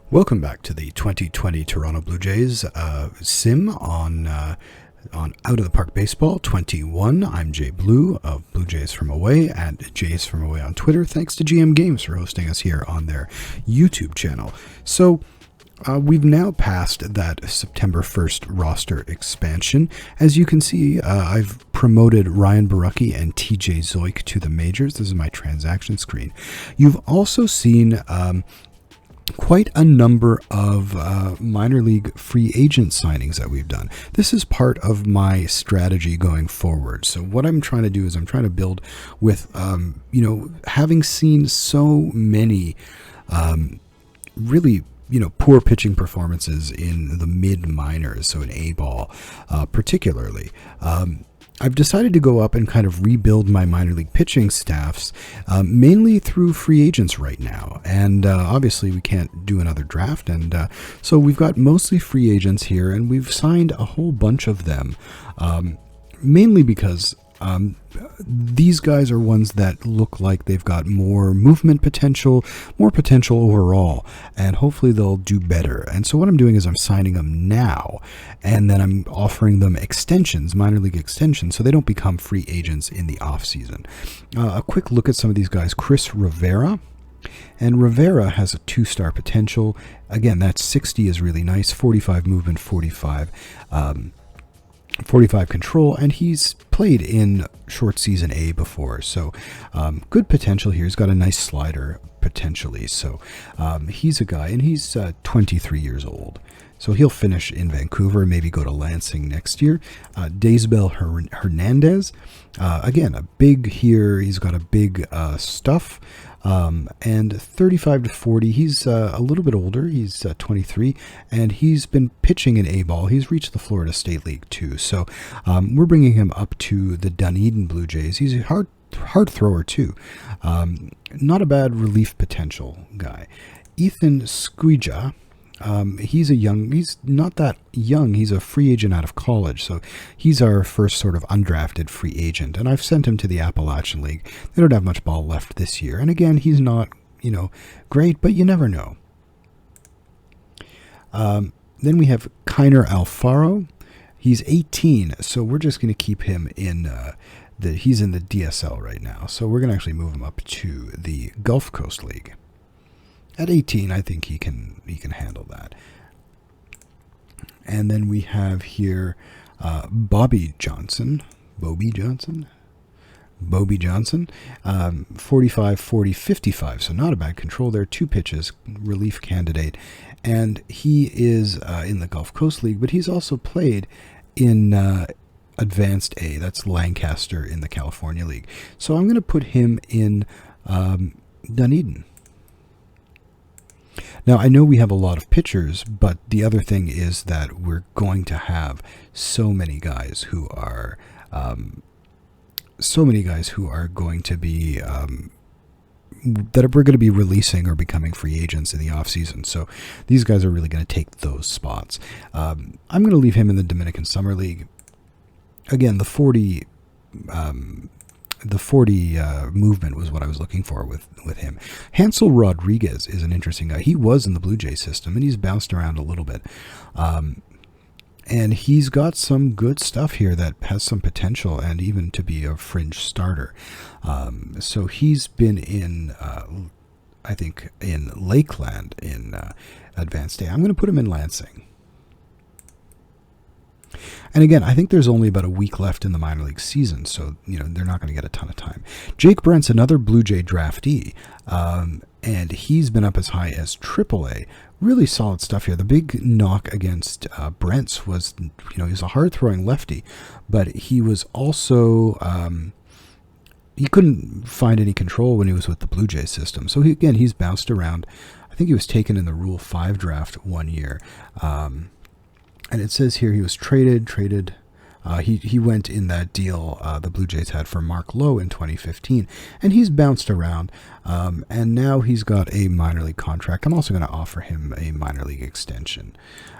Welcome back to the 2020 Toronto Blue Jays sim on Out of the Park Baseball 21. I'm JayBlue of Blue Jays from Away at Jays from Away on Twitter. Thanks to GM Games for hosting us here on their YouTube channel. So we've now passed that September 1st roster expansion. As you can see, I've promoted Ryan Borucki and TJ Zoik to the majors. This is my transaction screen. You've also seen quite a number of minor league free agent signings that we've done. This is part of my strategy going forward. So what I'm trying to do is I'm trying to build with, having seen so many really, poor pitching performances in the mid minors, so in A-ball particularly. I've decided to go up and kind of rebuild my minor league pitching staffs, mainly through free agents right now. And obviously we can't do another draft. And so we've got mostly free agents here, and we've signed a whole bunch of them, mainly because these guys are ones that look like they've got more movement potential, more potential overall, and hopefully they'll do better. And so what I'm doing is I'm signing them now, and then I'm offering them extensions, minor league extensions, so they don't become free agents in the off season. A quick look at some of these guys. Chris Rivera. And Rivera has a 2-star potential. Again, that 60 is really nice. 45 movement, 45 control, and he's played in short season A before, so good potential here. He's got a nice slider potentially, so he's a guy, and he's 23 years old, so he'll finish in Vancouver, maybe go to Lansing next year. Daysbel Hernandez, again, a big here. He's got a big stuff. And 35 to 40, he's a little bit older. He's 23, and he's been pitching in A-ball. He's reached the Florida State League too. So we're bringing him up to the Dunedin Blue Jays. He's a hard thrower too. Not a bad relief potential guy. Ethan Squija. He's not that young. He's a free agent out of college. So he's our first sort of undrafted free agent. And I've sent him to the Appalachian League. They don't have much ball left this year. And again, he's not, great, but you never know. Then we have Kiner Alfaro. He's 18. So we're just going to keep him in, he's in the DSL right now. So we're going to actually move him up to the Gulf Coast League. At 18, I think he can handle that. And then we have here Bobby Johnson, 45, 40, 55. So not a bad control there. 2 pitches, relief candidate. And he is in the Gulf Coast League, but he's also played in Advanced A. That's Lancaster in the California League. So I'm going to put him in Dunedin. Now, I know we have a lot of pitchers, but the other thing is that we're going to have so many guys who are going to be that we're going to be releasing or becoming free agents in the off season. So these guys are really going to take those spots. I'm going to leave him in the Dominican Summer League. Again, the 40 movement was what I was looking for with him. Hansel Rodriguez is an interesting guy. He was in the Blue Jay system, and he's bounced around a little bit. And he's got some good stuff here that has some potential and even to be a fringe starter. So he's been in, I think, in Lakeland in Advanced A. I'm going to put him in Lansing. And again, I think there's only about a week left in the minor league season, so they're not going to get a ton of time. Jake Brent's another Blue Jay draftee, and he's been up as high as AAA. Really solid stuff here. The big knock against Brent's was, he's a hard-throwing lefty, but he was also he couldn't find any control when he was with the Blue Jay system. So he's bounced around. I think he was taken in the Rule 5 draft one year. And it says here he was traded. He went in that deal the Blue Jays had for Mark Lowe in 2015, and he's bounced around. And now he's got a minor league contract. I'm also going to offer him a minor league extension.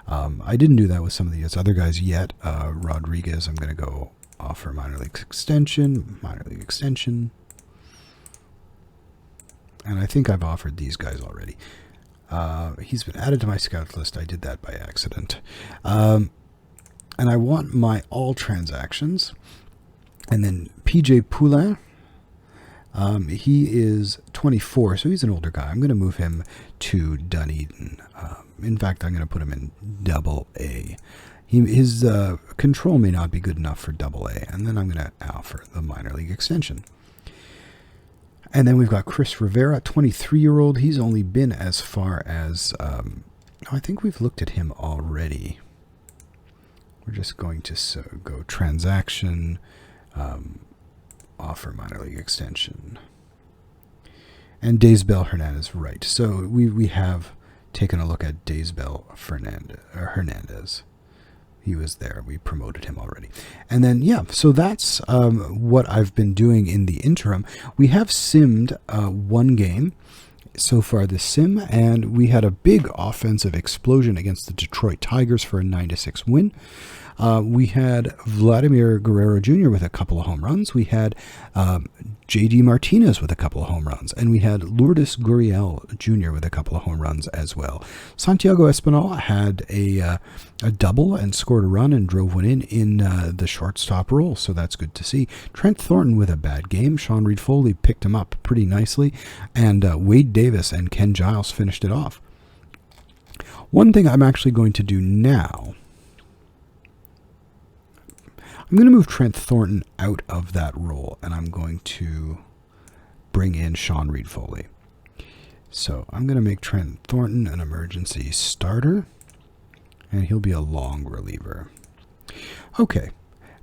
I didn't do that with some of these other guys yet. Rodriguez, I'm going to go offer minor league extension. And I think I've offered these guys already. He's been added to my scout list. I did that by accident. And I want my all transactions. And then PJ Poulin. He is 24, so he's an older guy. I'm going to move him to Dunedin. In fact, I'm going to put him in DoubleA. His control may not be good enough for DoubleA, and then I'm going to offer the minor league extension. And then we've got Chris Rivera, 23-year-old. He's only been as far as, I think we've looked at him already. We're just going to go transaction, offer minor league extension. And Daysbel Hernandez, right. So we have taken a look at Daysbel Hernandez. He was there. We promoted him already. And then, yeah, so that's what I've been doing in the interim. We have simmed one game so far this sim, and we had a big offensive explosion against the Detroit Tigers for a 9-6 win. We had Vladimir Guerrero Jr. with a couple of home runs. We had J.D. Martinez with a couple of home runs. And we had Lourdes Gurriel Jr. with a couple of home runs as well. Santiago Espinal had a double and scored a run and drove one in the shortstop role, so that's good to see. Trent Thornton with a bad game. Sean Reed-Foley picked him up pretty nicely. And Wade Davis and Ken Giles finished it off. One thing I'm actually going to do now, I'm going to move Trent Thornton out of that role, and I'm going to bring in Sean Reed-Foley. So I'm going to make Trent Thornton an emergency starter, and he'll be a long reliever. Okay,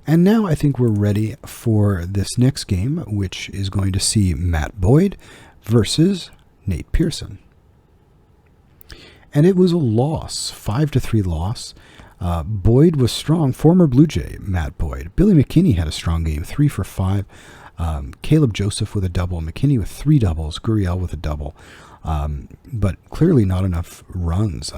and now I think we're ready for this next game, which is going to see Matt Boyd versus Nate Pearson. And it was a loss, 5-3 loss. Boyd was strong. Former Blue Jay, Matt Boyd. Billy McKinney had a strong game, 3 for 5. Caleb Joseph with a double. McKinney with 3 doubles. Gurriel with a double. But clearly not enough runs.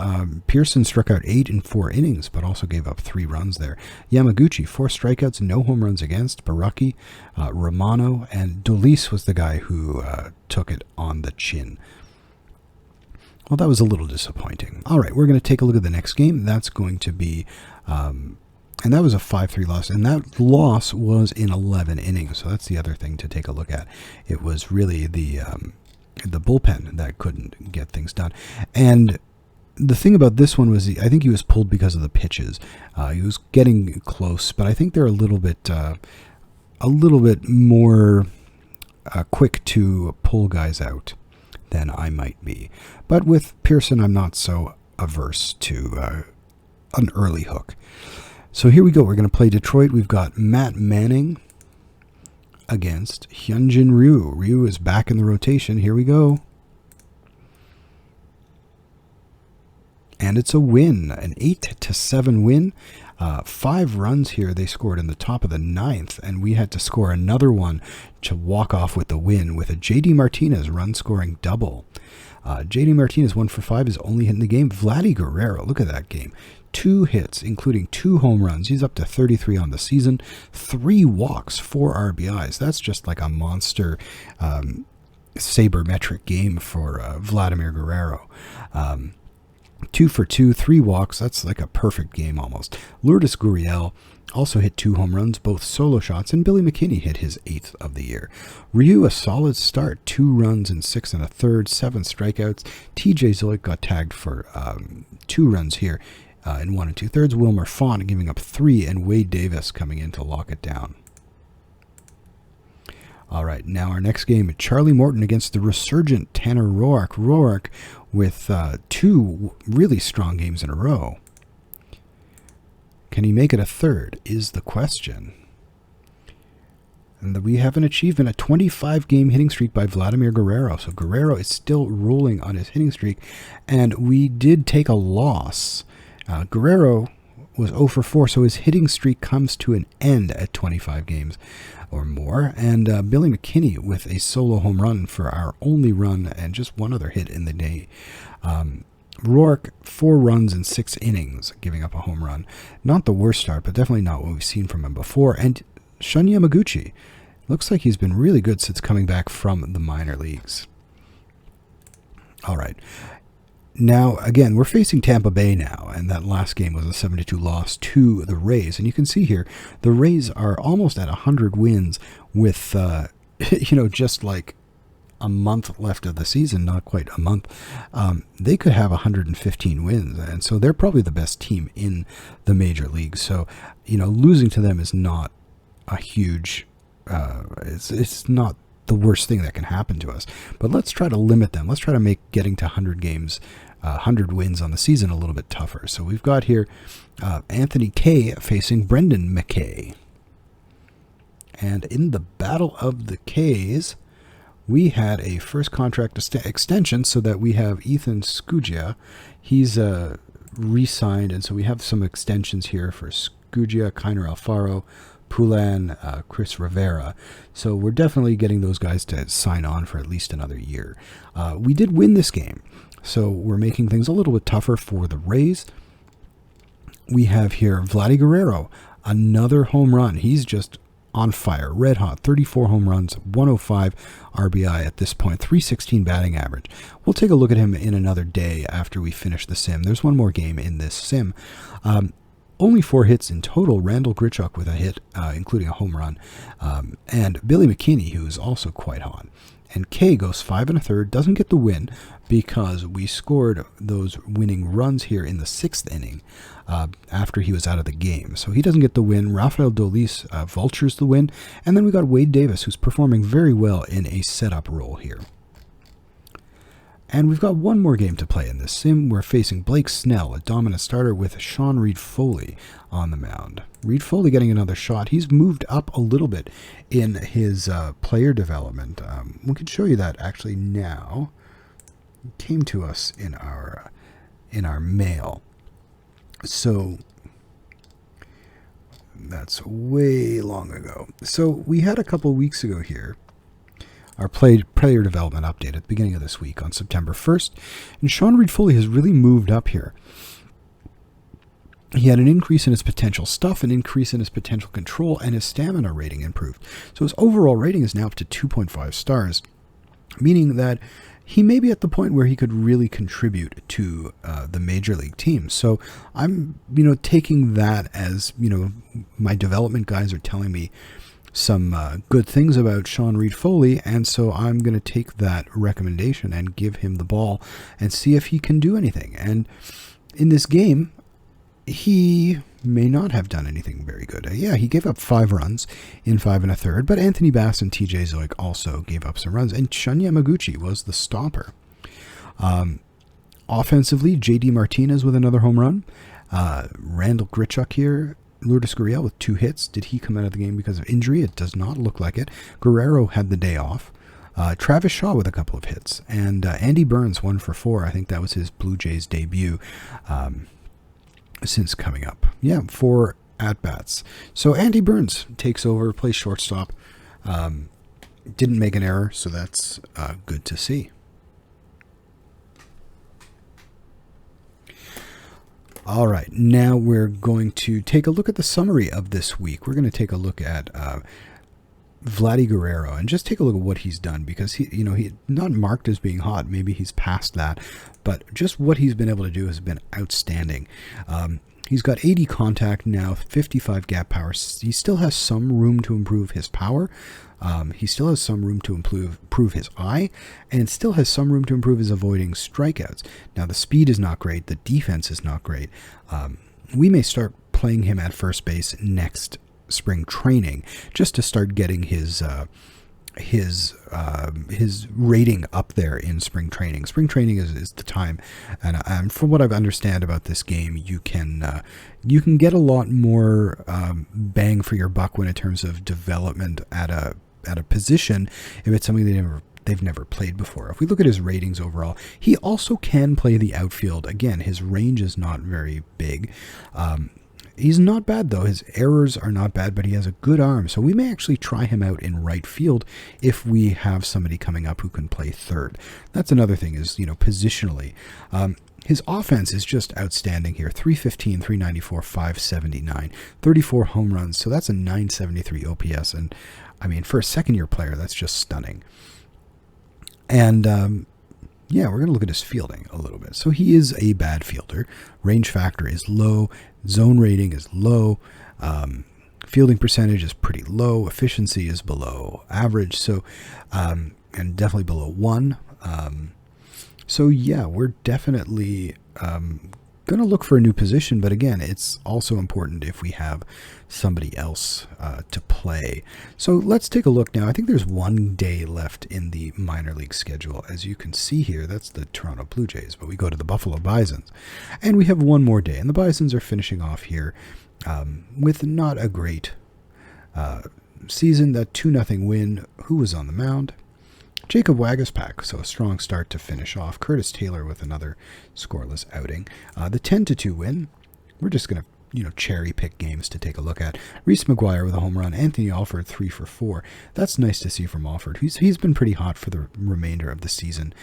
Pearson struck out 8 in 4 innings, but also gave up 3 runs there. Yamaguchi, 4 strikeouts, no home runs against. Baraki, Romano, and Dolis was the guy who took it on the chin. Well, that was a little disappointing. All right, we're going to take a look at the next game. That's going to be, and that was a 5-3 loss, and that loss was in 11 innings. So that's the other thing to take a look at. It was really the bullpen that couldn't get things done. And the thing about this one was, I think he was pulled because of the pitches. He was getting close, but I think they're a little bit more quick to pull guys out than I might be. But with Pearson, I'm not so averse to an early hook. So here we go. We're going to play Detroit. We've got Matt Manning against Hyunjin Ryu. Ryu is back in the rotation. Here we go. And it's a win, an 8-7 win. 5 runs here they scored in the top of the 9th, and we had to score another one to walk off with the win with a J.D. Martinez run-scoring double. J.D. Martinez, 1 for 5, is only hitting the game. Vladdy Guerrero, look at that game. 2 hits, including 2 home runs. He's up to 33 on the season. 3 walks, 4 RBIs. That's just like a monster sabermetric game for Vladimir Guerrero. 2 for 2, 3 walks. That's like a perfect game almost. Lourdes Gurriel also hit 2 home runs, both solo shots, and Billy McKinney hit his 8th of the year. Ryu, a solid start, 2 runs in 6 1/3, 7 strikeouts. TJ Zoic got tagged for 2 runs here in 1 2/3. Wilmer Font giving up 3, and Wade Davis coming in to lock it down. All right, now our next game, Charlie Morton against the resurgent Tanner Roark. Roark with 2 really strong games in a row. Can he make it a third is the question. And we have an achievement, a 25-game hitting streak by Vladimir Guerrero. So Guerrero is still rolling on his hitting streak. And we did take a loss. Guerrero was 0 for 4, so his hitting streak comes to an end at 25 games or more. And Billy McKinney with a solo home run for our only run and just 1 other hit in the day. Roark, 4 runs in 6 innings, giving up a home run. Not the worst start, but definitely not what we've seen from him before. And Shun Yamaguchi looks like he's been really good since coming back from the minor leagues. All right. Now, again, we're facing Tampa Bay now, and that last game was a 7-2 loss to the Rays. And you can see here, the Rays are almost at 100 wins with, just like a month left of the season, not quite a month. They could have 115 wins, and so they're probably the best team in the major leagues. So, losing to them is not a huge, it's not the worst thing that can happen to us. But let's try to limit them. Let's try to make getting to 100 games, 100 wins on the season a little bit tougher. So we've got here Anthony Kay facing Brendan McKay. And in the Battle of the Kays, we had a first contract extension so that we have Ethan Scugia. He's re-signed, and so we have some extensions here for Scugia, Kiner Alfaro, Poulan, Chris Rivera. So we're definitely getting those guys to sign on for at least another year. We did win this game, so we're making things a little bit tougher for the Rays. We have here Flattery Guerrero, another home run. He's just on fire, red hot, 34 home runs, 105 RBI at this point, 316 batting average. We'll take a look at him in another day after we finish the sim. There's one more game in this sim. Only 4 hits in total. Randall Grichuk with a hit, including a home run, and Billy McKinney, who is also quite hot. And Kay goes 5 1/3, doesn't get the win because we scored those winning runs here in the 6th inning after he was out of the game. So he doesn't get the win. Rafael Dolis vultures the win. And then we got Wade Davis, who's performing very well in a setup role here. And we've got one more game to play in this sim. We're facing Blake Snell, a dominant starter, with Sean Reed Foley on the mound. Reed Foley getting another shot. He's moved up a little bit in his player development. We can show you that actually now. It came to us in our mail. So that's way long ago. So we had a couple weeks ago here our player development update at the beginning of this week on September 1st. And Sean Reed Foley has really moved up here. He had an increase in his potential stuff, an increase in his potential control, and his stamina rating improved. So his overall rating is now up to 2.5 stars, meaning that he may be at the point where he could really contribute to the major league team. So I'm, taking that as, my development guys are telling me some good things about Sean Reed Foley, and so I'm going to take that recommendation and give him the ball and see if he can do anything. And in this game, he may not have done anything very good. He gave up 5 runs in 5 1/3, but Anthony Bass and TJ Zoik also gave up some runs, and Shun Yamaguchi was the stopper. Offensively, JD Martinez with another home run. Randall Grichuk here. Lourdes Gurriel with 2 hits. Did he come out of the game because of injury? It does not look like it. Guerrero had the day off. Travis Shaw with a couple of hits. And Andy Burns 1 for 4. I think that was his Blue Jays debut since coming up. 4 at-bats. So Andy Burns takes over, plays shortstop. Didn't make an error, so that's good to see. All right, now we're going to take a look at the summary of this week. We're going to take a look at Flattery Guerrero and just take a look at what he's done, because he's not marked as being hot. Maybe he's past that, but just what he's been able to do has been outstanding. He's got 80 contact now, 55 gap power. He still has some room to improve his power. He still has some room to improve his eye, and still has some room to improve his avoiding strikeouts. Now, the speed is not great. The defense is not great. We may start playing him at first base next spring training just to start getting his rating up there in spring training. Spring training is the time, and from what I understand about this game, you can get a lot more bang for your buck when in terms of development at a position if it's something they've never played before. If we look at his ratings overall, he also can play the outfield. Again, his range is not very big. He's not bad, though. His errors are not bad, but he has a good arm. So we may actually try him out in right field if we have somebody coming up who can play third. That's another thing is, positionally. His offense is just outstanding here. 315, 394, 579, 34 home runs. So that's a 973 OPS. And, for a second-year player, that's just stunning. And Yeah, we're going to look at his fielding a little bit. So he is a bad fielder. Range factor is low. Zone rating is low. Fielding percentage is pretty low. Efficiency is below average. So, and definitely below 1. So yeah, we're definitely going to look for a new position. But again, it's also important if we have somebody else to play. So let's take a look now. I think there's 1 day left in the minor league schedule. As you can see here, that's the Toronto Blue Jays, but we go to the Buffalo Bisons. And we have 1 more day. And the Bisons are finishing off here with not a great season. That 2-0 win. Who was on the mound? Jacob Waguespack, so a strong start to finish off. Curtis Taylor with another scoreless outing. The 10-2 win. We're just going to cherry pick games to take a look at. Reese McGuire with a home run. Anthony Alford 3 for 4. That's nice to see from Alford. He's been pretty hot for the remainder of the season.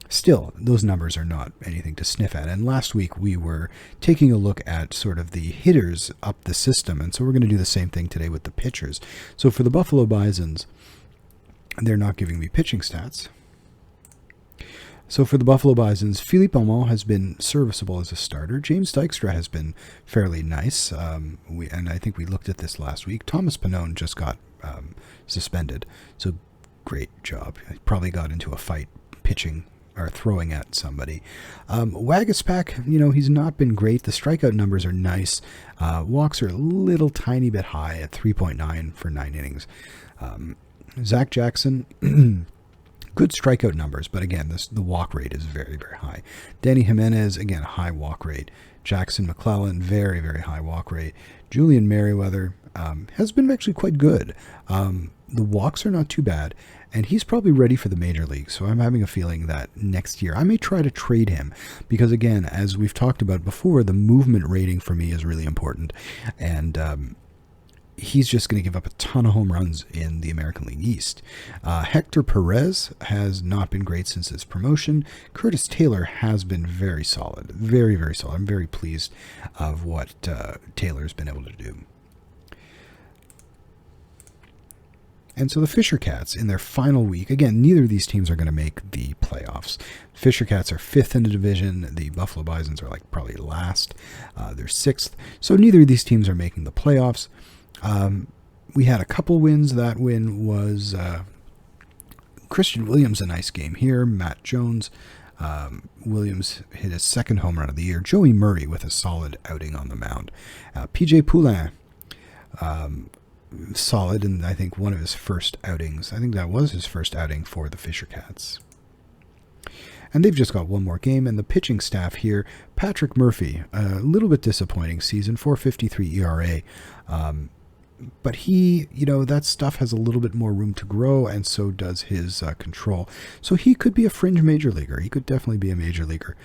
Still, those numbers are not anything to sniff at. And last week we were taking a look at sort of the hitters up the system, and so we're going to do the same thing today with the pitchers. So for the Buffalo Bisons, they're not giving me pitching stats. So for the Buffalo Bisons, Philippe Almond has been serviceable as a starter. James Dykstra has been fairly nice. And I think we looked at this last week. Thomas Pannone just got suspended. So great job. He probably got into a fight pitching or throwing at somebody. Waguespack, he's not been great. The strikeout numbers are nice. Walks are a little tiny bit high at 3.9 for 9 innings. Zach Jackson, good strikeout numbers, but again, the walk rate is very, very high. Danny Jimenez, again, high walk rate. Jackson McClellan, very, very high walk rate. Julian Merriweather has been actually quite good. The walks are not too bad, and he's probably ready for the major league. So I'm having a feeling that next year I may try to trade him because, again, as we've talked about before, the movement rating for me is really important. And he's just going to give up a ton of home runs in the American League East. Hector Perez has not been great since his promotion. Curtis Taylor has been very solid, very, very solid. I'm very pleased of what Taylor's been able to do. And so the Fisher Cats in their final week, again, neither of these teams are going to make the playoffs. Fisher Cats are 5th in the division. The Buffalo Bisons are probably last. They're 6th. So neither of these teams are making the playoffs. We had a couple wins. That win was Christian Williams, a nice game here. Matt Jones. Williams hit his 2nd home run of the year. Joey Murray with a solid outing on the mound. PJ Poulin, solid, and I think one of his first outings. I think that was his first outing for the Fisher Cats. And they've just got one more game, and the pitching staff here, Patrick Murphy, a little bit disappointing season, 4.53 ERA. But he, that stuff has a little bit more room to grow, and so does his control. So he could be a fringe major leaguer. He could definitely be a major leaguer.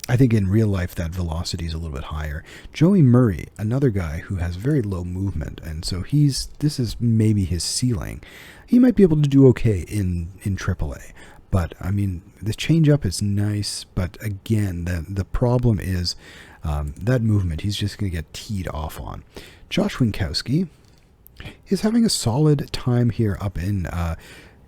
I think in real life that velocity is a little bit higher. Joey Murray, another guy who has very low movement, and so this is maybe his ceiling. He might be able to do okay in AAA. But, I mean, the changeup is nice, but again, the problem is that movement. He's just going to get teed off on. Josh Winckowski is having a solid time here up in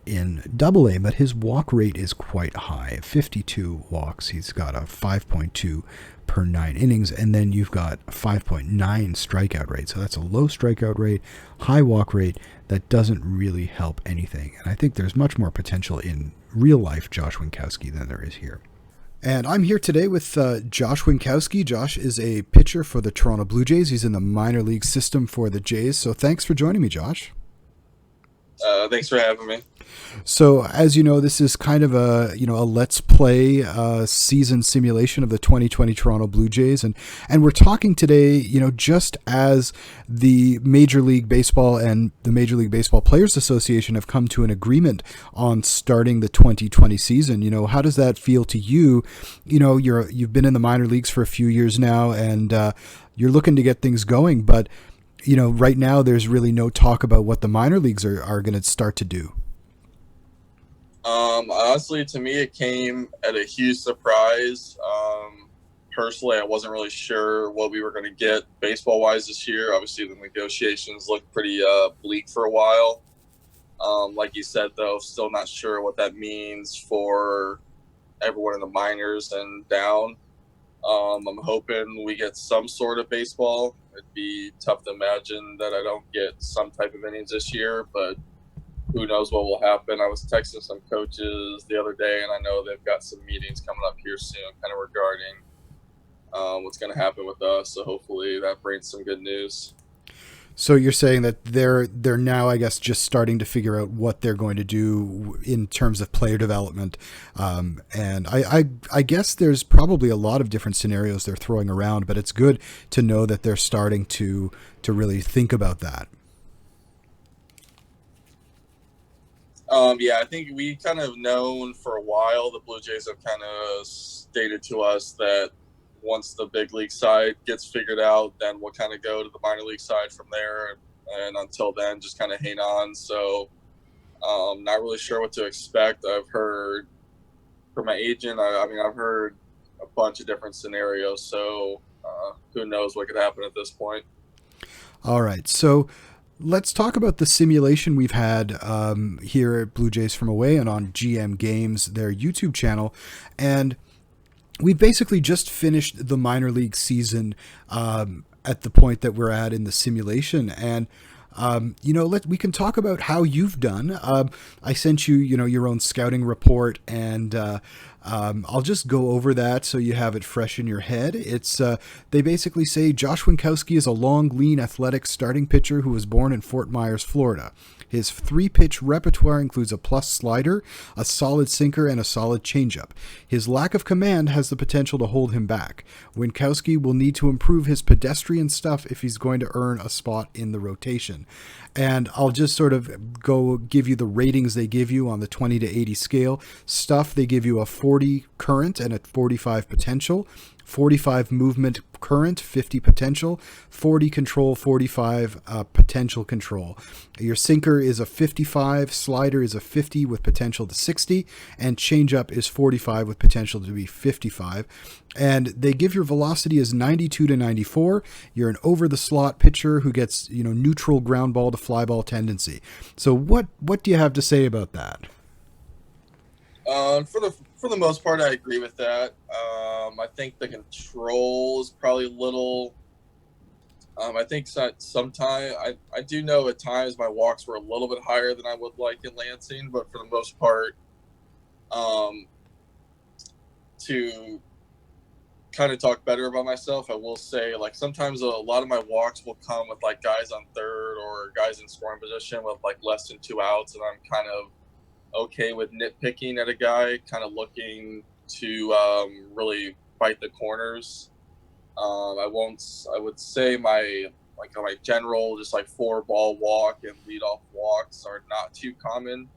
DoubleA, but his walk rate is quite high. 52 walks. He's got a 5.2 per 9 innings, and then you've got 5.9 strikeout rate. So that's a low strikeout rate, high walk rate. That doesn't really help anything. And I think there's much more potential in real life Josh Winckowski than there is here. And I'm here today with Josh Winckowski. Josh is a pitcher for the Toronto Blue Jays. He's in the minor league system for the Jays. So thanks for joining me, Josh. Thanks for having me. So, as you know, this is kind of a let's play season simulation of the 2020 Toronto Blue Jays, and we're talking today, just as the Major League Baseball and the Major League Baseball Players Association have come to an agreement on starting the 2020 season. How does that feel to you? You've been in the minor leagues for a few years now, and you're looking to get things going, but right now there's really no talk about what the minor leagues are going to start to do. Honestly, to me, it came at a huge surprise. Personally, I wasn't really sure what we were going to get baseball-wise this year. Obviously, the negotiations looked pretty bleak for a while. Like you said, though, still not sure what that means for everyone in the minors and down. I'm hoping we get some sort of baseball. It'd be tough to imagine that I don't get some type of innings this year, but who knows what will happen. I was texting some coaches the other day, and I know they've got some meetings coming up here soon kind of regarding what's going to happen with us. So hopefully that brings some good news. So you're saying that they're now, I guess, just starting to figure out what they're going to do in terms of player development, and I guess there's probably a lot of different scenarios they're throwing around, but it's good to know that they're starting to really think about that. Yeah, I think we kind of known for a while. The Blue Jays have kind of stated to us that once the big league side gets figured out, then we'll kind of go to the minor league side from there. And until then, just kind of hang on. So not really sure what to expect. I've heard from my agent, I've heard a bunch of different scenarios. So who knows what could happen at this point. All right. So let's talk about the simulation we've had here at Blue Jays from Away and on GM Games, their YouTube channel. And we basically just finished the minor league season at the point that we're at in the simulation. And, we can talk about how you've done. I sent you, your own scouting report, and I'll just go over that so you have it fresh in your head. It's they basically say Josh Winckowski is a long, lean, athletic starting pitcher who was born in Fort Myers, Florida. His 3-pitch repertoire includes a plus slider, a solid sinker, and a solid changeup. His lack of command has the potential to hold him back. Winckowski will need to improve his pedestrian stuff if he's going to earn a spot in the rotation. And I'll just sort of go give you the ratings they give you on the 20 to 80 scale. Stuff, they give you a 40 current and a 45 potential. 45 movement current, 50 potential, 40 control, 45 potential control. Your sinker is a 55, slider is a 50 with potential to 60, and changeup is 45 with potential to be 55. And they give your velocity as 92 to 94. You're an over-the-slot pitcher who gets, neutral ground ball to fly ball tendency. So what do you have to say about that? For the most part, I agree with that. I think the control is probably a little. I think sometimes I do know at times my walks were a little bit higher than I would like in Lansing, but for the most part, to kind of talk better about myself, I will say like sometimes a lot of my walks will come with like guys on third or guys in scoring position with like less than 2 outs, and I'm kind of okay with nitpicking at a guy, kind of looking to really fight the corners. I would say my general just like 4-ball walk and leadoff walks are not too common.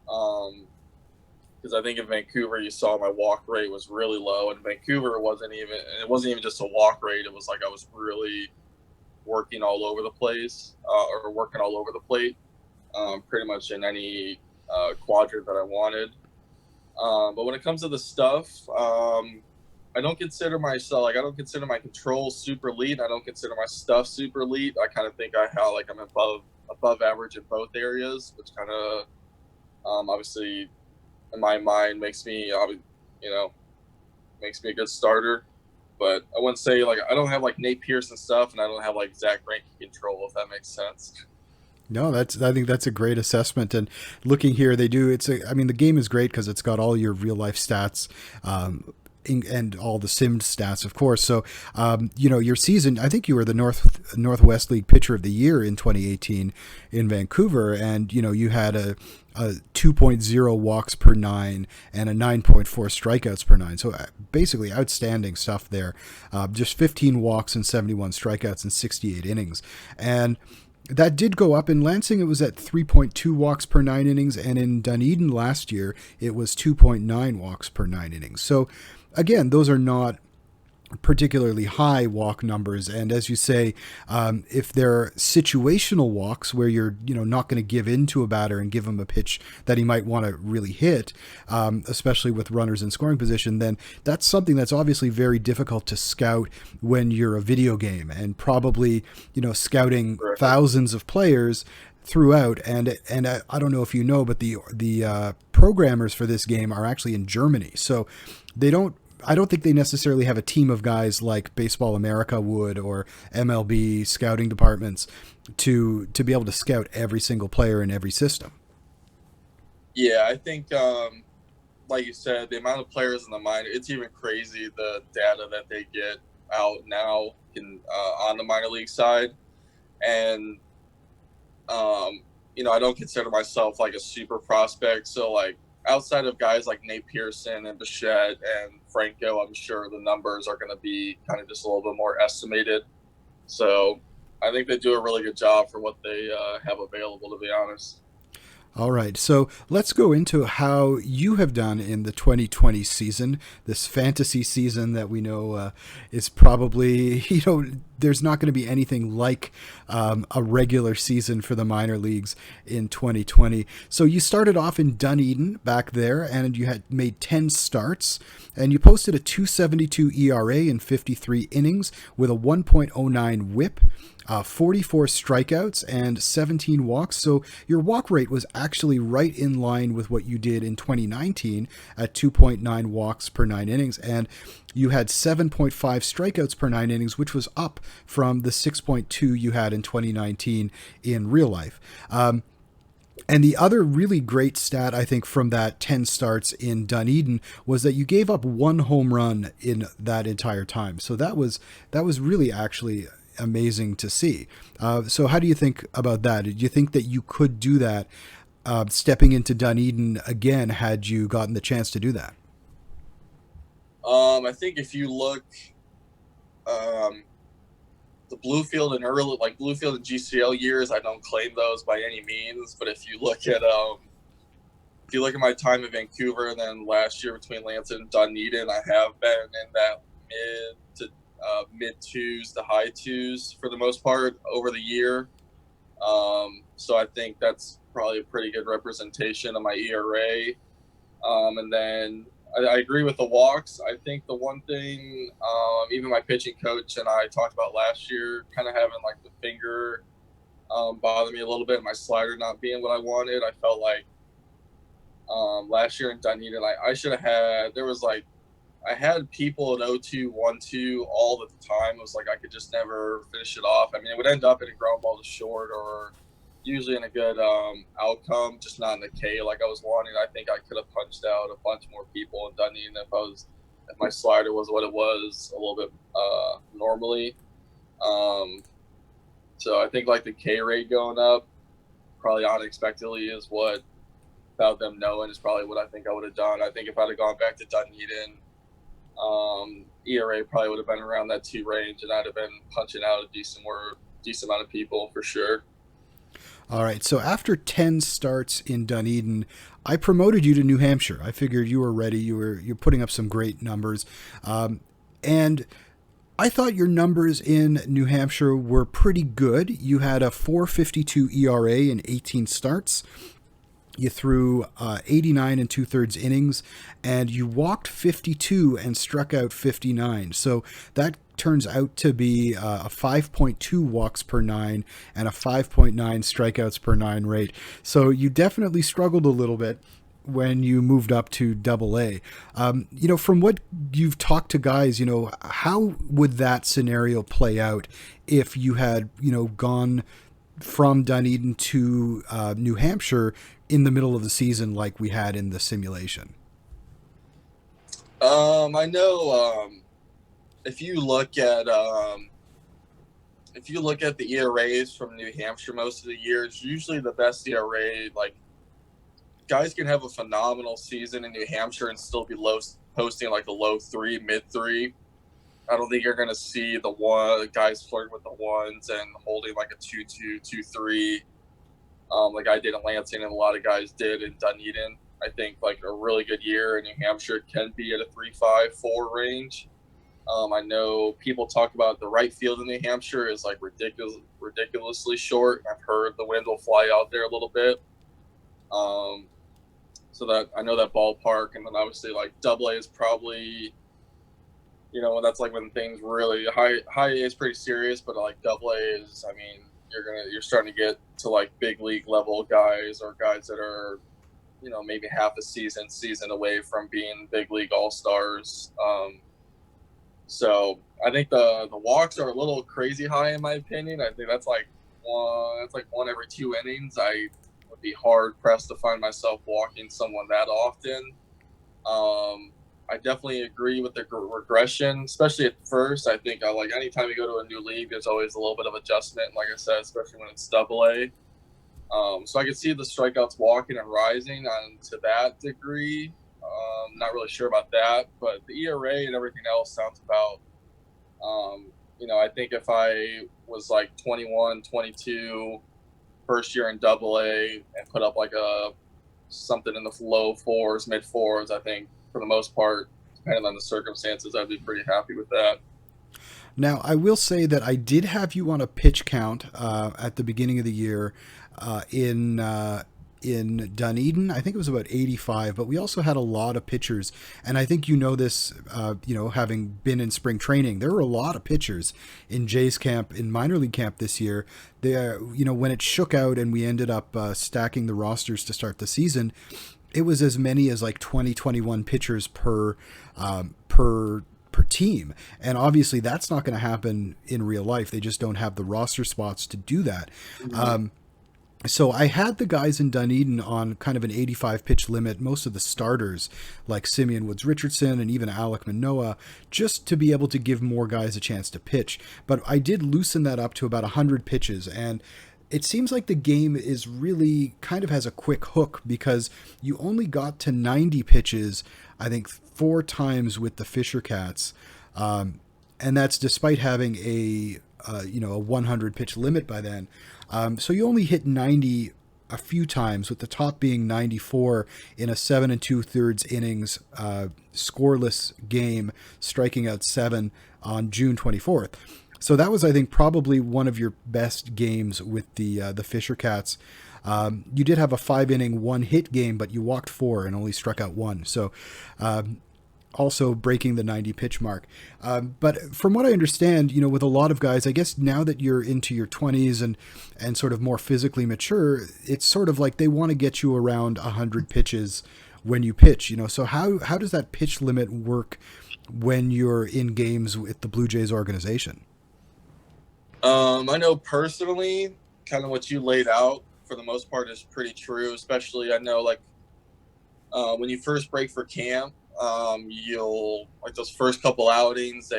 Because I think in Vancouver you saw my walk rate was really low. In Vancouver it wasn't even just a walk rate. It was like I was really working all over the place or working all over the plate, pretty much in any quadrant that I wanted. But when it comes to the stuff, I don't consider my control super elite. I don't consider my stuff super elite. I kind of think I'm above average in both areas, which kind of obviously in my mind makes me a good starter. But I wouldn't say like I don't have like Nate Pearson stuff, and I don't have like Zach Greinke control, if that makes sense. No, I think that's a great assessment. And looking here, the game is great because it's got all your real life stats, and all the simmed stats, of course. So, your season, I think you were the Northwest League Pitcher of the Year in 2018 in Vancouver. And, you had a 2.0 walks per 9 and a 9.4 strikeouts per 9. So basically outstanding stuff there. Just 15 walks and 71 strikeouts in 68 innings. And that did go up. In Lansing, it was at 3.2 walks per 9 innings, and in Dunedin last year, it was 2.9 walks per 9 innings. So, again, those are not particularly high walk numbers, and as you say, if they're situational walks where you're not going to give in to a batter and give him a pitch that he might want to really hit, especially with runners in scoring position, then that's something that's obviously very difficult to scout when you're a video game, and probably scouting thousands of players. throughout. And I don't know if you know, but the programmers for this game are actually in Germany, so they don't. I don't think they necessarily have a team of guys like Baseball America would or MLB scouting departments to be able to scout every single player in every system. Yeah, I think, like you said, the amount of players in the minor, it's even crazy the data that they get out now on the minor league side. And, I don't consider myself like a super prospect. So, like, outside of guys like Nate Pearson and Bichette and Franco, I'm sure the numbers are going to be kind of just a little bit more estimated. So I think they do a really good job for what they have available, to be honest. All right, so let's go into how you have done in the 2020 season, this fantasy season that we know is probably, there's not going to be anything like a regular season for the minor leagues in 2020. So you started off in Dunedin back there, and you had made 10 starts, and you posted a 2.72 ERA in 53 innings with a 1.09 WHIP. 44 strikeouts and 17 walks. So your walk rate was actually right in line with what you did in 2019 at 2.9 walks per 9 innings. And you had 7.5 strikeouts per 9 innings, which was up from the 6.2 you had in 2019 in real life. And the other really great stat, I think, from that 10 starts in Dunedin was that you gave up one home run in that entire time. So that was really actually amazing to see. So how do you think about that? Did you think that you could do that stepping into Dunedin again had you gotten the chance to do that? I think if you look, the Bluefield and Bluefield and GCL years, I don't claim those by any means. But if you look at my time in Vancouver and then last year between Lansing and Dunedin, I have been in that mid twos to high twos for the most part over the year. So I think that's probably a pretty good representation of my ERA. And then I agree with the walks. I think the one thing, even my pitching coach and I talked about last year, kind of having like the finger bother me a little bit, my slider not being what I wanted. I felt like last year in Dunedin, I should have had, I had people at 0-2, 1-2 all the time. It was like I could just never finish it off. I mean, it would end up in a ground ball to short or usually in a good outcome, just not in the K like I was wanting. I think I could have punched out a bunch more people in Dunedin if my slider was what it was a little bit normally. So I think like the K rate going up probably unexpectedly is what, without them knowing, is probably what I think I would have done. I think if I'd have gone back to Dunedin, ERA probably would have been around that 2 range, and I'd have been punching out a decent amount of people for sure. All right. So after 10 starts in Dunedin, I promoted you to New Hampshire. I figured you were ready. You're putting up some great numbers. And I thought your numbers in New Hampshire were pretty good. You had a 4.52 ERA in 18 starts. You threw 89 and 2/3 innings, and you walked 52 and struck out 59. So that turns out to be a 5.2 walks per 9 and a 5.9 strikeouts per 9 rate. So you definitely struggled a little bit when you moved up to DoubleA. From what you've talked to guys, how would that scenario play out if you had, gone from Dunedin to New Hampshire in the middle of the season like we had in the simulation? I know if you look at the ERAs from New Hampshire most of the years, usually the best ERA, like guys can have a phenomenal season in New Hampshire and still be posting like a low 3, mid 3. I don't think you're going to see the guys flirting with the ones and holding like a 2-2, 2-3, like I did in Lansing and a lot of guys did in Dunedin. I think like a really good year in New Hampshire can be at a 3.5, 4 range. I know people talk about the right field in New Hampshire is like ridiculously short. I've heard the wind will fly out there a little bit. So that I know that ballpark, and then obviously like DoubleA is probably, that's like when things really high A is pretty serious, but like DoubleA is, I mean, you're starting to get to like big league level guys, or guys that are, maybe half a season away from being big league all-stars. So I think the walks are a little crazy high in my opinion. I think that's like one every 2 innings. I would be hard pressed to find myself walking someone that often. I definitely agree with the regression, especially at first. I think like anytime you go to a new league, there's always a little bit of adjustment. Like I said, especially when it's DoubleA. So I can see the strikeouts walking and rising on to that degree. Not really sure about that, but the ERA and everything else sounds about. I think if I was like 21, 22, first year in DoubleA and put up like something in the low fours, mid fours, I think for the most part, depending on the circumstances, I'd be pretty happy with that. Now, I will say that I did have you on a pitch count at the beginning of the year in Dunedin. I think it was about 85, but we also had a lot of pitchers. And I think this, having been in spring training, there were a lot of pitchers in Jay's camp, in minor league camp this year. When it shook out and we ended up stacking the rosters to start the season, it was as many as like 20, 21 pitchers per team. And obviously that's not going to happen in real life. They just don't have the roster spots to do that. Mm-hmm. So I had the guys in Dunedin on kind of an 85 pitch limit, most of the starters like Simeon Woods-Richardson and even Alec Manoah, just to be able to give more guys a chance to pitch. But I did loosen that up to about 100 pitches, and it seems like the game is really kind of has a quick hook because you only got to 90 pitches, I think 4 times with the Fisher Cats. And that's despite having a 100 pitch limit by then. So you only hit 90 a few times, with the top being 94 in a 7 2/3 innings scoreless game, striking out 7 on June 24th. So that was, I think, probably one of your best games with the Fisher Cats. You did have a 5-inning 1-hit game, but you walked 4 and only struck out 1. So also breaking the 90 pitch mark. But from what I understand, with a lot of guys, I guess now that you're into your 20s and sort of more physically mature, it's sort of like they want to get you around 100 pitches when you pitch, So how does that pitch limit work when you're in games with the Blue Jays organization? I know personally, kind of what you laid out for the most part is pretty true. Especially, I know when you first break for camp, you'll like those first couple outings.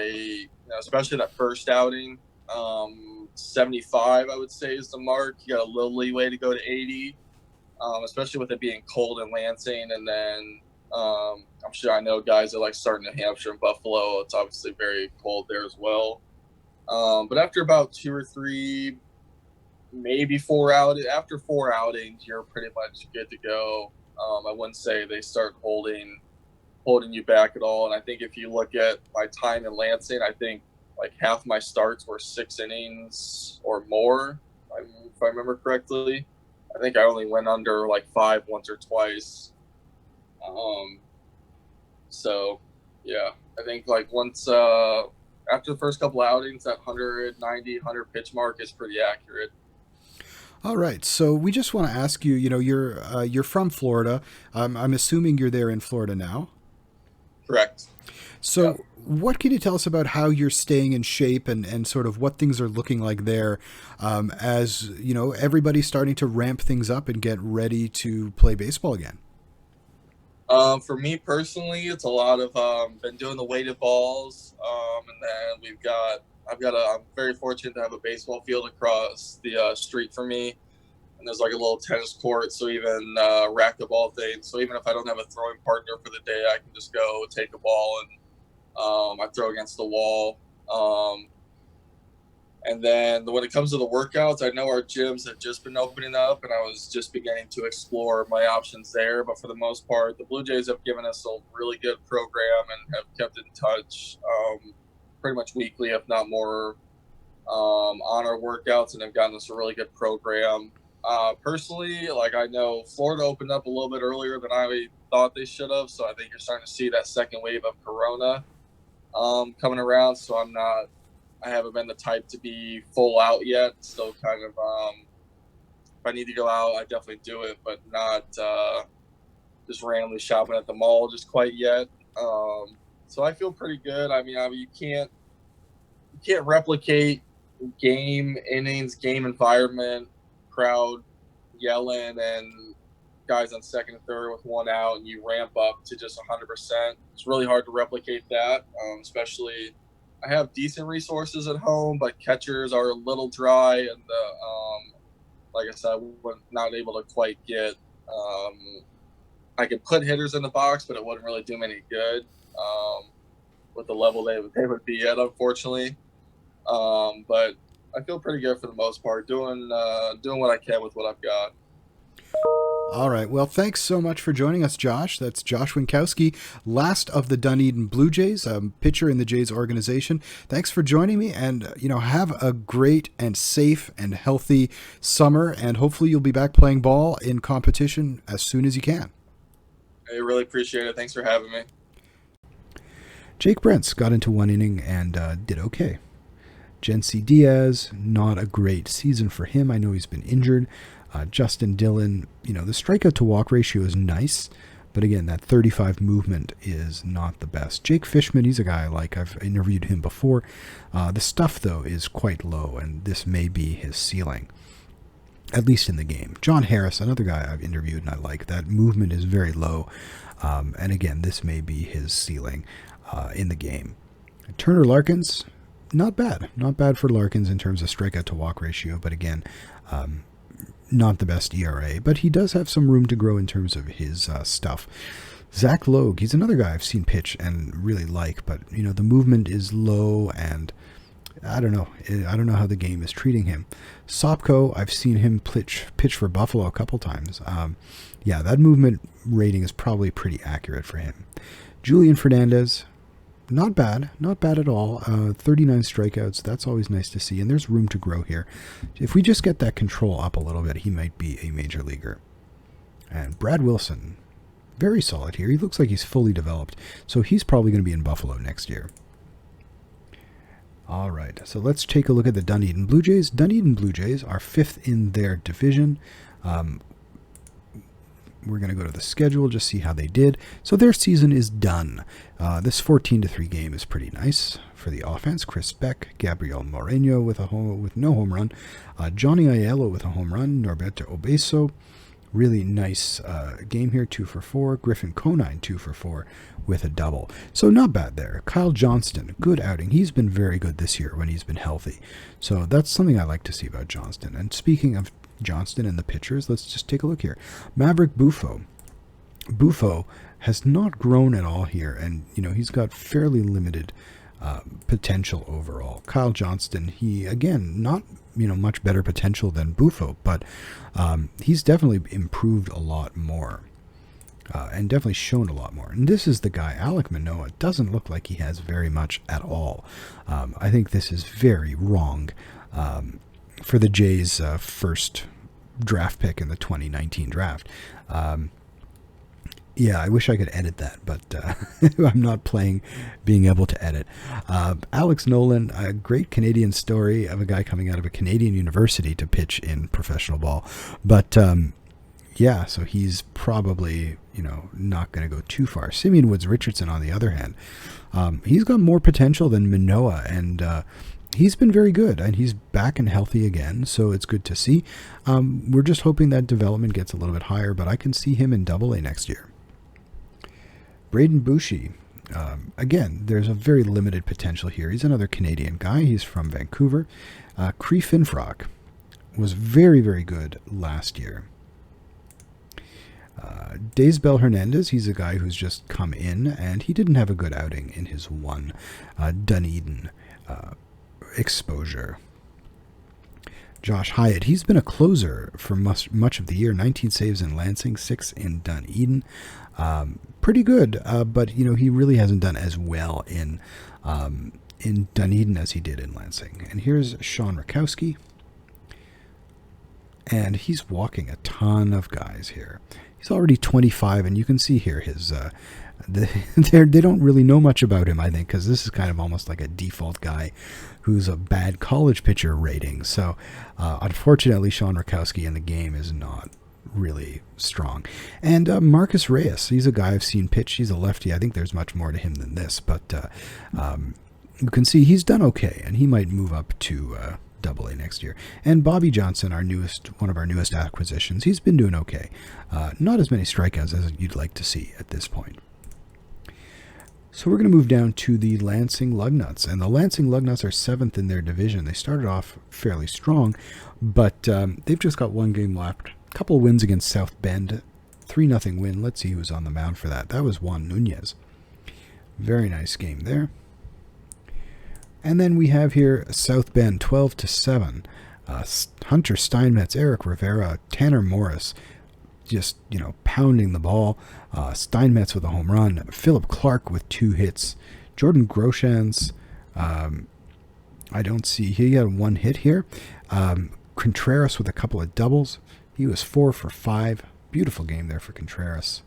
Especially that first outing, 75 I would say is the mark. You got a little leeway to go to 80, especially with it being cold in Lansing, and then I'm sure I know guys that like starting New Hampshire and Buffalo. It's obviously very cold there as well. But after about 2 or 3, maybe 4 after 4 outings, you're pretty much good to go. I wouldn't say they start holding you back at all. And I think if you look at my time in Lansing, I think like half my starts were 6 innings or more, if I remember correctly. I think I only went under like 5 once or twice. So yeah, I think like once after the first couple outings, that 100 pitch mark is pretty accurate. All right. So we just want to ask you, you're from Florida. I'm assuming you're there in Florida now. Correct. So yeah. What can you tell us about how you're staying in shape and sort of what things are looking like there as, everybody's starting to ramp things up and get ready to play baseball again? For me personally, it's a lot of been doing the weighted balls, and then I'm very fortunate to have a baseball field across the street from me, and there's like a little tennis court, so even racquetball thing. So even if I don't have a throwing partner for the day, I can just go take a ball and I throw against the wall. And then when it comes to the workouts, I know our gyms have just been opening up, and I was just beginning to explore my options there. But for the most part, the Blue Jays have given us a really good program and have kept in touch pretty much weekly, if not more, on our workouts, and have gotten us a really good program. Personally, like I know Florida opened up a little bit earlier than I thought they should have, so I think you're starting to see that second wave of Corona coming around. So I'm not I haven't been the type to be full out yet. Still kind of, if I need to go out, I definitely do it, but not just randomly shopping at the mall just quite yet. So I feel pretty good. I mean, you can't replicate game innings, game environment, crowd yelling, and guys on second and third with one out, and you ramp up to just 100%. It's really hard to replicate that, especially I have decent resources at home, but catchers are a little dry, and like I said, we're not able to quite get. I could put hitters in the box, but it wouldn't really do me any good with the level they would be at, unfortunately. But I feel pretty good for the most part, doing what I can with what I've got. All right. Well, thanks so much for joining us, Josh. That's Josh Winckowski, last of the Dunedin Blue Jays, pitcher in the Jays organization. Thanks for joining me, and have a great and safe and healthy summer, and hopefully you'll be back playing ball in competition as soon as you can. I really appreciate it. Thanks for having me. Jake Brentz got into one inning and did okay. Jency Diaz, not a great season for him. I know he's been injured. Justin Dillon, the strikeout to walk ratio is nice, but again, that 35 movement is not the best. Jake Fishman, he's a guy I like. I've interviewed him before. The stuff, though, is quite low, and this may be his ceiling, at least in the game. John Harris, another guy I've interviewed and I like. That movement is very low, and again, this may be his ceiling in the game. Turner Larkins, not bad. Not bad for Larkins in terms of strikeout to walk ratio, but again, not the best ERA, but he does have some room to grow in terms of his stuff. Zach Logue, he's another guy I've seen pitch and really like, but the movement is low, and I don't know how the game is treating him. Sopko, I've seen him pitch for Buffalo a couple times. Yeah, that movement rating is probably pretty accurate for him. Julian Fernandez, not bad at all. 39 strikeouts, that's always nice to see, and there's room to grow here. If we just get that control up a little bit, he might be a major leaguer. And Brad Wilson, very solid here. He looks like he's fully developed, so he's probably going to be in Buffalo next year. All right, so let's take a look at the Dunedin Blue Jays. Dunedin Blue Jays are 5th in their division. We're going to go to the schedule, just see how they did. So their season is done. This 14-3 game is pretty nice for the offense. Chris Beck, Gabriel Moreno with no home run, Johnny Aiello with a home run, Norberto Obeso. Really nice game here, 2 for 4. Griffin Conine, 2 for 4 with a double. So not bad there. Kyle Johnston, good outing. He's been very good this year when he's been healthy. So that's something I like to see about Johnston. And speaking of Johnston and the pitchers, let's just take a look here. Maverick Buffo. Buffo has not grown at all here, and he's got fairly limited potential overall. Kyle Johnston, he again not much better potential than Buffo, but he's definitely improved a lot more, and definitely shown a lot more. And this is the guy, Alek Manoah, doesn't look like he has very much at all. I think this is very wrong for the Jays' first draft pick in the 2019 draft. Yeah, I wish I could edit that, but I'm not being able to edit. Alex Nolan, a great Canadian story of a guy coming out of a Canadian university to pitch in professional ball. But yeah, so he's probably, not going to go too far. Simeon Woods Richardson, on the other hand, he's got more potential than Manoah, and he's been very good, and he's back and healthy again, so it's good to see. We're just hoping that development gets a little bit higher, but I can see him in DoubleA next year. Braden Bushi, again, there's a very limited potential here. He's another Canadian guy. He's from Vancouver. Cree Finfrock was very, very good last year. Daysbel Hernandez, he's a guy who's just come in, and he didn't have a good outing in his one Dunedin exposure. Josh Hyatt, he's been a closer for much of the year. 19 saves in Lansing, 6 in Dunedin. Pretty good, but he really hasn't done as well in Dunedin as he did in Lansing. And here's Sean Rakowski, and he's walking a ton of guys here. He's already 25, and you can see here his they don't really know much about him, I think, because this is kind of almost like a default guy who's a bad college pitcher rating. So unfortunately, Sean Rakowski in the game is not really strong. And Marcus Reyes, he's a guy I've seen pitch. He's a lefty. I think there's much more to him than this, but you can see he's done okay, and he might move up to AA next year. And Bobby Johnson, one of our newest acquisitions, he's been doing okay. Not as many strikeouts as you'd like to see at this point. So we're going to move down to the Lansing Lugnuts, and the Lansing Lugnuts are 7th in their division. They started off fairly strong, but they've just got one game left. A couple of wins against South Bend, 3-0 win. Let's see who's on the mound for that. That was Juan Nunez. Very nice game there. And then we have here South Bend 12-7. Hunter Steinmetz, Eric Rivera, Tanner Morris, just, pounding the ball. Steinmetz with a home run. Philip Clark with 2 hits. Jordan Groshans, I don't see, he had 1 hit here. Contreras with a couple of doubles. He was 4 for 5. Beautiful game there for Contreras.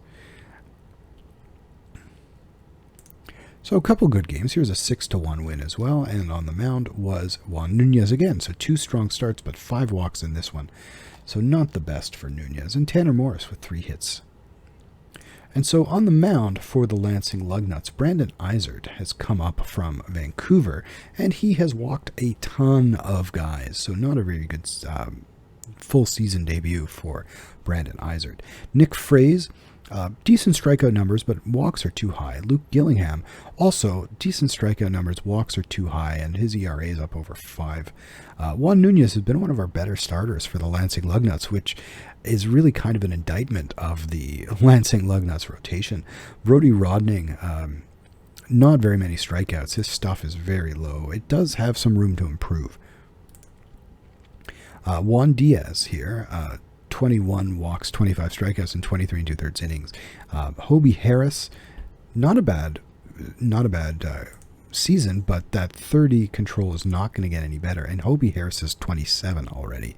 So a couple good games. Here's a 6-1 win as well. And on the mound was Juan Nunez again. So 2 strong starts, but 5 walks in this one. So not the best for Nunez. And Tanner Morris with 3 hits. And so on the mound for the Lansing Lugnuts, Brandon Izard has come up from Vancouver, and he has walked a ton of guys. So not a very good full season debut for Brandon Izard. Nick Fraze, decent strikeout numbers, but walks are too high. Luke Gillingham, also decent strikeout numbers, walks are too high, and his ERA is up over 5. Juan Nunez has been one of our better starters for the Lansing Lugnuts, which is really kind of an indictment of the Lansing Lugnuts rotation. Brody Rodning, not very many strikeouts. His stuff is very low. It does have some room to improve. Juan Diaz here, 21 walks, 25 strikeouts in 23 2/3 innings. Hobie Harris, not a bad season, but that 30 control is not going to get any better. And Hobie Harris is 27 already.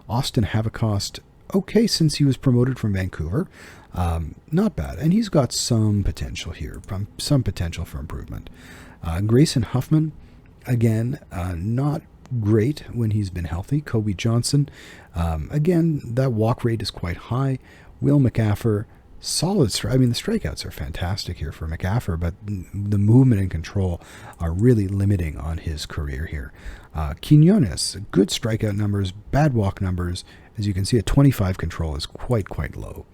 Austin Havacost, okay since he was promoted from Vancouver. Not bad. And he's got some potential here, some potential for improvement. Grayson Huffman, again, not great when he's been healthy. Kobe Johnson, again, that walk rate is quite high. Will McAffer, solid. The strikeouts are fantastic here for McAffer, but the movement and control are really limiting on his career here. Quinones, good strikeout numbers, bad walk numbers. As you can see, a 25 control is quite low.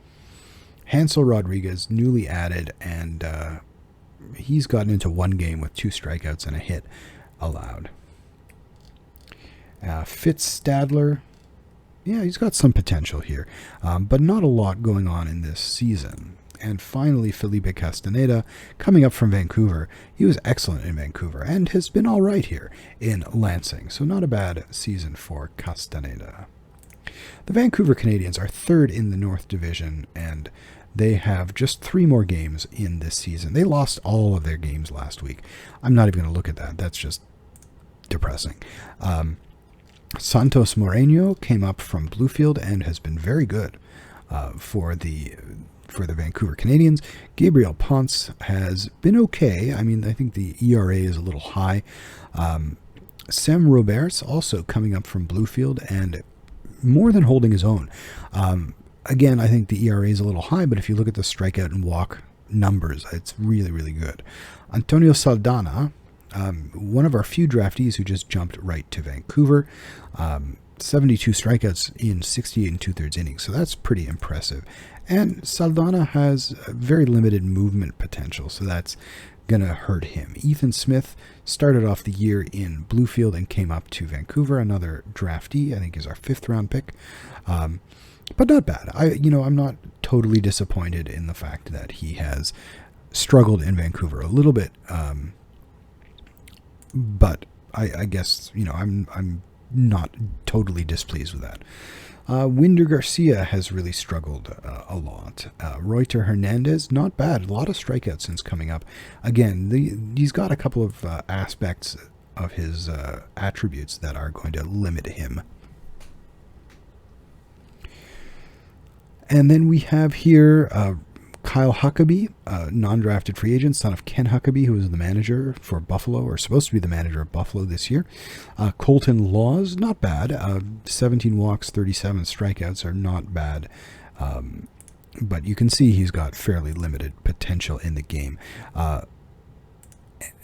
Hansel Rodriguez, newly added, and he's gotten into one game with 2 strikeouts and a hit allowed. Fitz Stadler, yeah, he's got some potential here, but not a lot going on in this season. And finally, Felipe Castaneda, coming up from Vancouver. He was excellent in Vancouver and has been all right here in Lansing, so not a bad season for Castaneda. The Vancouver Canadians are 3rd in the North Division, and they have just 3 more games in this season. They lost all of their games last week. I'm not even going to look at that. That's just depressing. Santos Moreno came up from Bluefield and has been very good for the Vancouver Canadians. Gabriel Ponce has been okay. I think the ERA is a little high. Sam Roberts also coming up from Bluefield and more than holding his own. Again, I think the ERA is a little high, but if you look at the strikeout and walk numbers, it's really good. Antonio Saldana, one of our few draftees who just jumped right to Vancouver. 72 strikeouts in 68 2/3 innings, so that's pretty impressive. And Saldana has very limited movement potential, so that's going to hurt him. Ethan Smith started off the year in Bluefield and came up to Vancouver, another draftee. I think is our 5th round pick. But not bad. I'm not totally disappointed in the fact that he has struggled in Vancouver a little bit. But I guess, I'm not totally displeased with that. Winder Garcia has really struggled a lot. Reuter Hernandez, not bad. A lot of strikeouts since coming up. Again, he's got a couple of aspects of his attributes that are going to limit him. And then we have here Kyle Huckabee, non-drafted free agent, son of Ken Huckabee, who is the manager for Buffalo, or supposed to be the manager of Buffalo this year. Colton Laws, not bad. 17 walks, 37 strikeouts are not bad. But you can see he's got fairly limited potential in the game.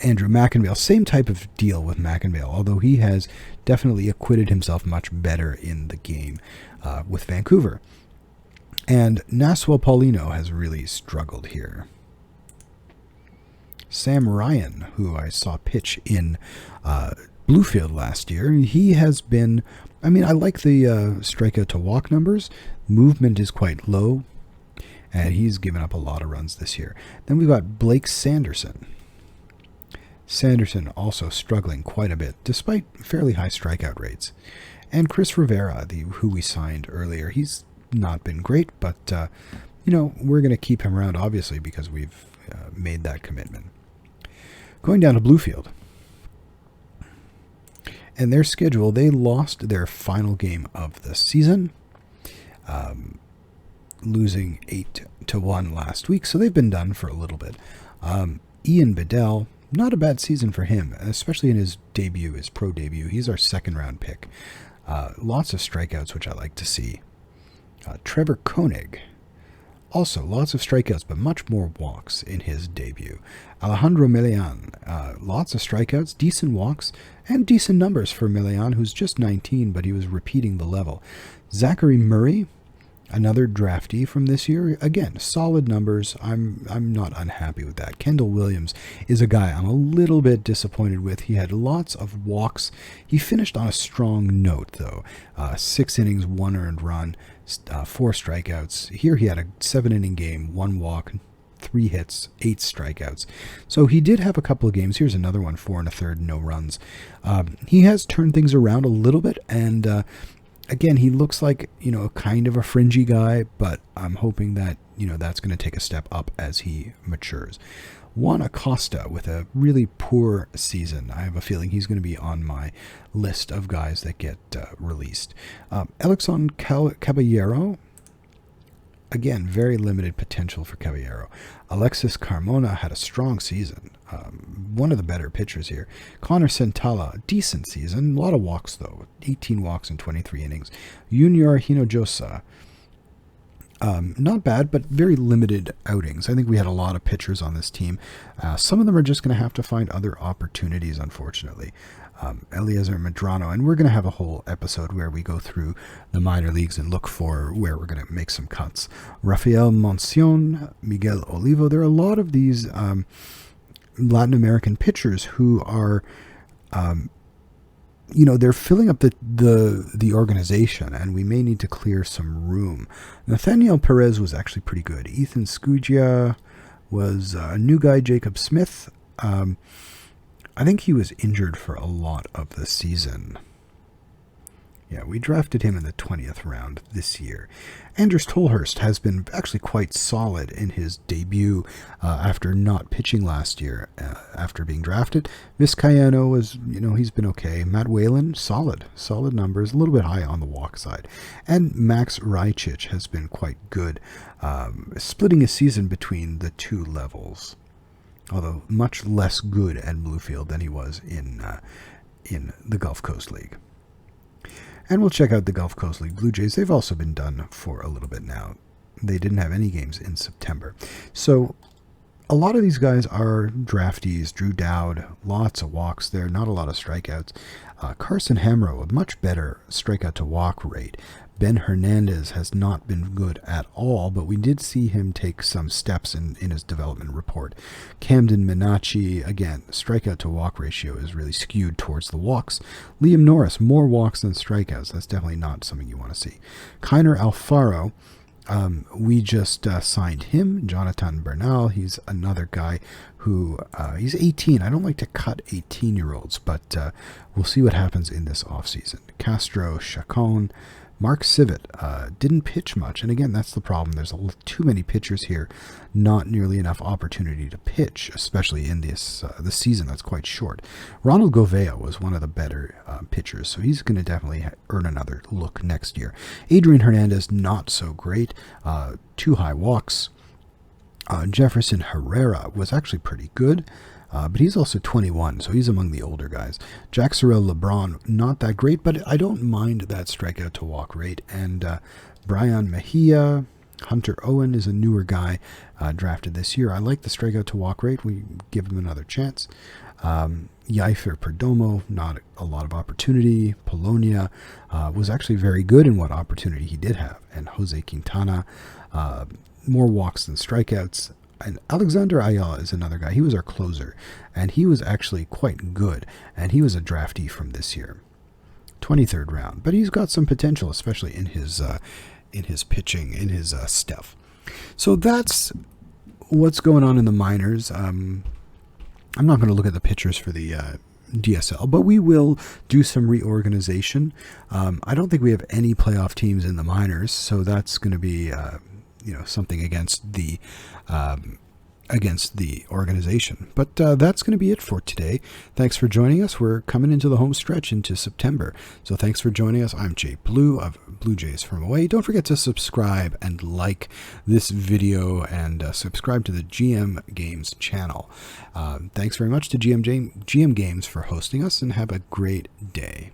Andrew McInvale, same type of deal with McInvale, although he has definitely acquitted himself much better in the game with Vancouver. And Naswell Paulino has really struggled here. Sam Ryan, who I saw pitch in Bluefield last year, he has been, I like the strikeout to walk numbers. Movement is quite low, and he's given up a lot of runs this year. Then we've got Blake Sanderson. Sanderson also struggling quite a bit, despite fairly high strikeout rates. And Chris Rivera, who we signed earlier, he's not been great, but we're going to keep him around, obviously, because we've made that commitment. Going down to Bluefield. And their schedule, they lost their final game of the season, losing 8-1 last week, so they've been done for a little bit. Ian Bedell, not a bad season for him, especially in his debut, his pro debut. He's our second-round pick. Lots of strikeouts, which I like to see. Trevor Koenig, also lots of strikeouts, but much more walks in his debut. Alejandro Milian, lots of strikeouts, decent walks, and decent numbers for Milian, who's just 19, but he was repeating the level. Zachary Murray, another draftee from this year, again, solid numbers. I'm not unhappy with that. Kendall Williams is a guy I'm a little bit disappointed with. He had lots of walks. He finished on a strong note, though. 6 innings, 1 earned run, 4 strikeouts. Here he had a 7-inning game, 1 walk, 3 hits, 8 strikeouts. So he did have a couple of games. Here's another one, 4 1/3, no runs. He has turned things around a little bit, and again, he looks like, kind of a fringy guy, but I'm hoping that, that's going to take a step up as he matures. Juan Acosta with a really poor season. I have a feeling he's going to be on my list of guys that get released. Elixon Caballero, again, very limited potential for Caballero. Alexis Carmona had a strong season. One of the better pitchers here. Connor Santala, decent season. A lot of walks, though. 18 walks in 23 innings. Junior Hinojosa, not bad, but very limited outings. I think we had a lot of pitchers on this team. Some of them are just going to have to find other opportunities, unfortunately. Eliezer Medrano, and we're going to have a whole episode where we go through the minor leagues and look for where we're going to make some cuts. Rafael Moncion, Miguel Olivo, there are a lot of these Latin American pitchers who are, they're filling up the organization, and we may need to clear some room. Nathaniel Perez was actually pretty good. Ethan Scugia was a new guy, Jacob Smith. I think he was injured for a lot of the season. Yeah, we drafted him in the 20th round this year. Anders Tolhurst has been actually quite solid in his debut after not pitching last year after being drafted. Vizcaíno was, he's been okay. Matt Whalen, solid numbers, a little bit high on the walk side. And Max Rajcic has been quite good, splitting a season between the two levels. Although much less good at Bluefield than he was in the Gulf Coast League. And we'll check out the Gulf Coast League Blue Jays. They've also been done for a little bit now. They didn't have any games in September. So a lot of these guys are draftees. Drew Dowd, lots of walks there, not a lot of strikeouts. Carson Hamro, a much better strikeout to walk rate. Ben Hernandez has not been good at all, but we did see him take some steps in his development report. Camden Minacci, again, strikeout to walk ratio is really skewed towards the walks. Liam Norris, more walks than strikeouts. That's definitely not something you want to see. Kiner Alfaro, we just signed him. Jonathan Bernal, he's another guy who, he's 18. I don't like to cut 18-year-olds, but we'll see what happens in this offseason. Castro Chacon, Mark Civet didn't pitch much, and again, that's the problem. There's too many pitchers here, not nearly enough opportunity to pitch, especially in this season that's quite short. Ronald Govea was one of the better pitchers, so he's going to definitely earn another look next year. Adrian Hernandez, not so great. 2 high walks. Jefferson Herrera was actually pretty good. But he's also 21, so he's among the older guys. Jack Sorrell LeBron, not that great, but I don't mind that strikeout to walk rate. And Brian Mejia, Hunter Owen is a newer guy drafted this year. I like the strikeout to walk rate. We give him another chance. Yaifer Perdomo, not a lot of opportunity. Polonia was actually very good in what opportunity he did have. And Jose Quintana, more walks than strikeouts. And Alexander Ayala is another guy. He was our closer, and he was actually quite good, and he was a draftee from this year, 23rd round. But he's got some potential, especially in his pitching, in his stuff. So that's what's going on in the minors. I'm not going to look at the pitchers for the DSL, but we will do some reorganization. I don't think we have any playoff teams in the minors, so that's going to be something against the organization. But that's going to be it for today. Thanks for joining us. We're coming into the home stretch into September. So thanks for joining us. I'm JayBlue of Blue Jays from Away. Don't forget to subscribe and like this video and subscribe to the GM Games channel. Thanks very much to GM Games for hosting us, and have a great day.